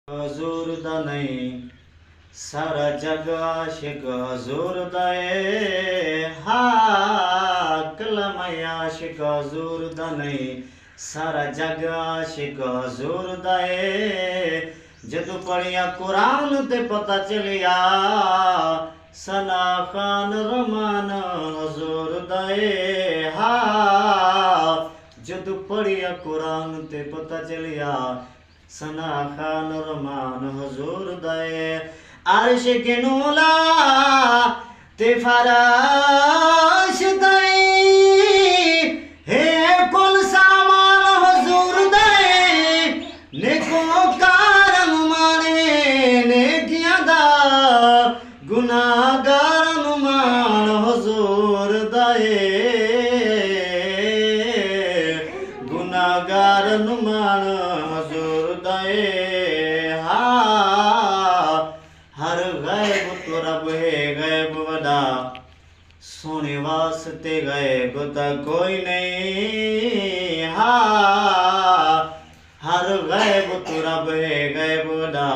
हजूर दा नहीं सारा जग आशिक हजूर दा है। हा कलम आशिक हजूर दा नहीं सारा जग आशिक हजूर दा है। जदू पढ़िया कुरान ते पता चलिया सना खान रमान हजूर दा है। हा जदू पढ़िया कुरान ते पता चलिया सना खान रमान हजूर दए। अर्श के नूला ते फराश दए हे कुल सामान हजूर दए। नेको कारण माने नेकियां दा गुनाहगार मान हजूर दए। गुनाहगार मान हजूर दए। हा हर गैब तो रब है गैब वदा सोने वास्ते गैब ता कोई नहीं। हा हर गैब तो रब है गैब वदा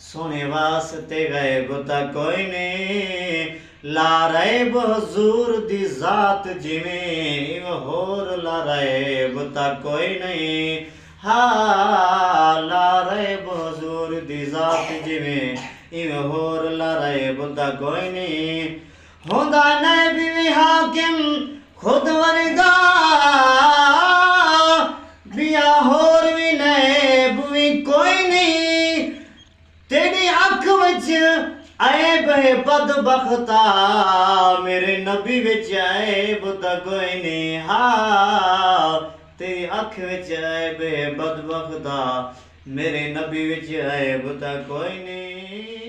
सोने वास्ते गैब ता कोई नहीं। ला रैब हजूर दी जात जिवें होर ला रैब ता कोई नहीं। हा ला रैब हजूर दी जात जिवें इवें होर ला रैब ता कोई नहीं। होंदा नबी भी हाकिम खुद वर्गा बिया होर भी नैब भी कोई नहीं। तेरी अख विच ऐब है बदबख्ता मेरे नबी विच ऐब ता कोई नहीं। हा तेरी अख विच ऐब है बदबख्ता मेरे नबी विच ऐब ता कोई नहीं।